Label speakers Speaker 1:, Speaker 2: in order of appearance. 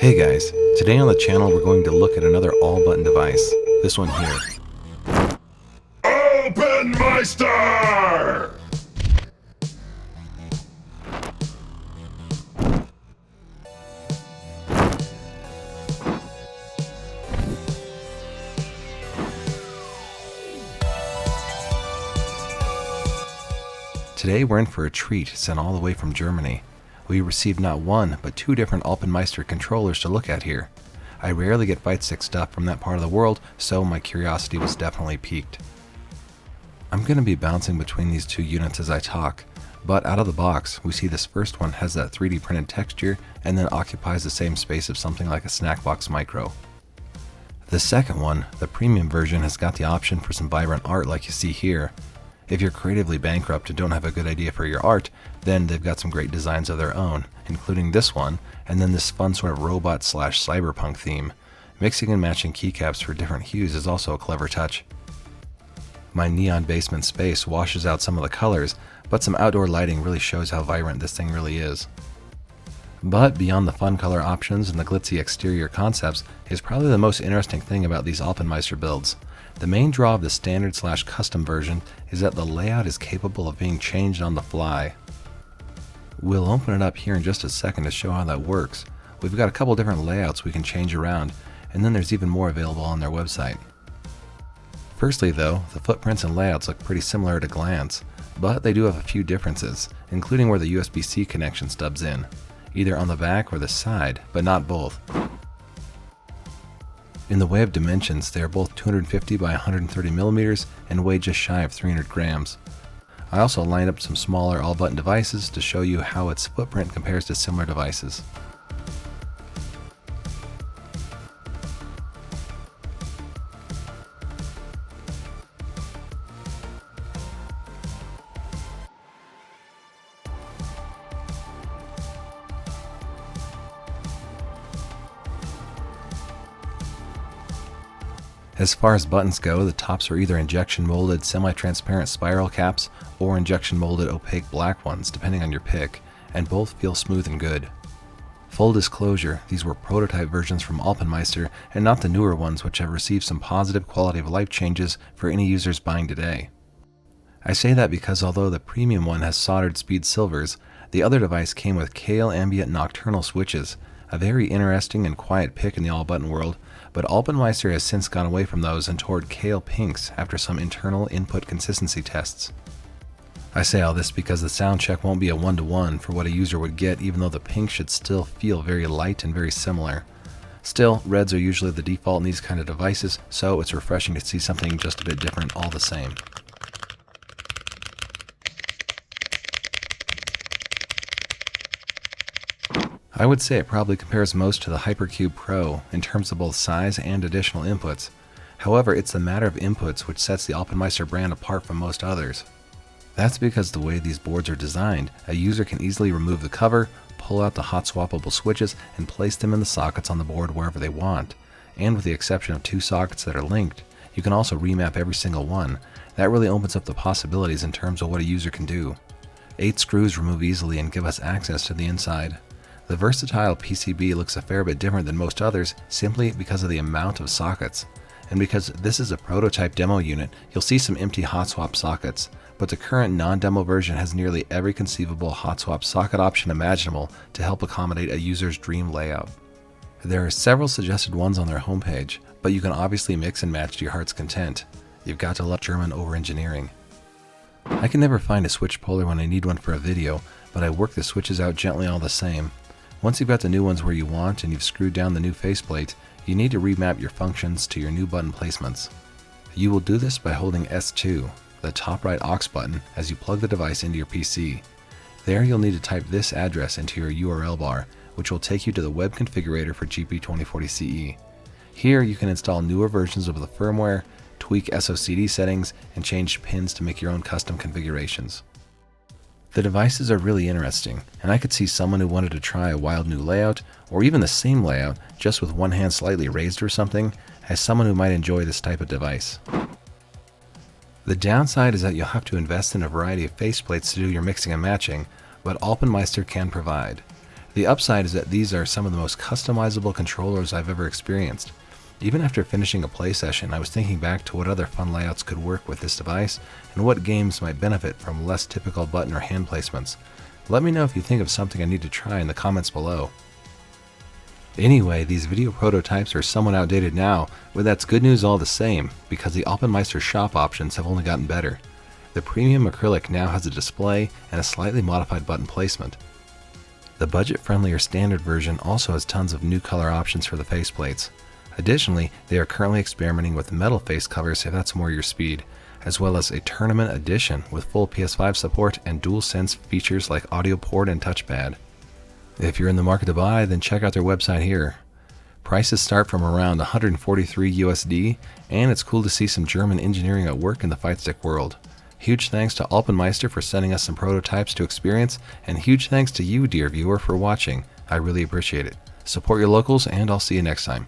Speaker 1: Hey guys, today on the channel we're going to look at another all-button device, this one here.
Speaker 2: Alpenmeister!
Speaker 1: Today we're in for a treat sent all the way from Germany. We received not one, but two different Alpenmeister controllers to look at here. I rarely get fight stick stuff from that part of the world, so my curiosity was definitely piqued. I'm going to be bouncing between these two units as I talk, but out of the box, we see this first one has that 3D printed texture and then occupies the same space of something like a snack box micro. The second one, the premium version, has got the option for some vibrant art like you see here. If you're creatively bankrupt and don't have a good idea for your art, then they've got some great designs of their own, including this one, and then this fun sort of robot/cyberpunk theme. Mixing and matching keycaps for different hues is also a clever touch. My neon basement space washes out some of the colors, but some outdoor lighting really shows how vibrant this thing really is. But beyond the fun color options and the glitzy exterior concepts is probably the most interesting thing about these Alpenmeister builds. The main draw of the standard/custom version is that the layout is capable of being changed on the fly. We'll open it up here in just a second to show how that works. We've got a couple different layouts we can change around, and then there's even more available on their website. Firstly though, the footprints and layouts look pretty similar at a glance, but they do have a few differences, including where the USB-C connection stubs in, either on the back or the side, but not both. In the way of dimensions, they are both 250 by 130 millimeters and weigh just shy of 300 grams. I also lined up some smaller all-button devices to show you how its footprint compares to similar devices. As far as buttons go, the tops are either injection molded semi-transparent spiral caps or injection molded opaque black ones, depending on your pick, and both feel smooth and good. Full disclosure, these were prototype versions from Alpenmeister and not the newer ones, which have received some positive quality of life changes for any users buying today. I say that because although the premium one has soldered speed silvers, the other device came with Kale ambient nocturnal switches, a very interesting and quiet pick in the all-button world, but Alpenmeister has since gone away from those and toward Kale pinks after some internal input consistency tests. I say all this because the sound check won't be a one-to-one for what a user would get, even though the pink should still feel very light and very similar. Still, reds are usually the default in these kind of devices, so it's refreshing to see something just a bit different all the same. I would say it probably compares most to the Hypercube Pro in terms of both size and additional inputs. However, it's the matter of inputs which sets the Alpenmeister brand apart from most others. That's because the way these boards are designed, a user can easily remove the cover, pull out the hot swappable switches, and place them in the sockets on the board wherever they want. And with the exception of two sockets that are linked, you can also remap every single one. That really opens up the possibilities in terms of what a user can do. 8 screws remove easily and give us access to the inside. The versatile PCB looks a fair bit different than most others simply because of the amount of sockets. And because this is a prototype demo unit, you'll see some empty hot swap sockets, but the current non-demo version has nearly every conceivable hot swap socket option imaginable to help accommodate a user's dream layout. There are several suggested ones on their homepage, but you can obviously mix and match to your heart's content. You've got to love German over-engineering. I can never find a switch puller when I need one for a video, but I work the switches out gently all the same. Once you've got the new ones where you want and you've screwed down the new faceplate, you need to remap your functions to your new button placements. You will do this by holding S2, the top right aux button, as you plug the device into your PC. There you'll need to type this address into your URL bar, which will take you to the web configurator for GP2040CE. Here you can install newer versions of the firmware, tweak SOCD settings, and change pins to make your own custom configurations. The devices are really interesting, and I could see someone who wanted to try a wild new layout, or even the same layout, just with one hand slightly raised or something, as someone who might enjoy this type of device. The downside is that you'll have to invest in a variety of faceplates to do your mixing and matching, but Alpenmeister can provide. The upside is that these are some of the most customizable controllers I've ever experienced. Even after finishing a play session, I was thinking back to what other fun layouts could work with this device and what games might benefit from less typical button or hand placements. Let me know if you think of something I need to try in the comments below. Anyway, these video prototypes are somewhat outdated now, but that's good news all the same, because the Alpenmeister shop options have only gotten better. The premium acrylic now has a display and a slightly modified button placement. The budget-friendlier standard version also has tons of new color options for the faceplates. Additionally, they are currently experimenting with metal face covers if that's more your speed, as well as a tournament edition with full PS5 support and DualSense features like audio port and touchpad. If you're in the market to buy, then check out their website here. Prices start from around 143 USD, and it's cool to see some German engineering at work in the fight stick world. Huge thanks to Alpenmeister for sending us some prototypes to experience, and huge thanks to you, dear viewer, for watching. I really appreciate it. Support your locals, and I'll see you next time.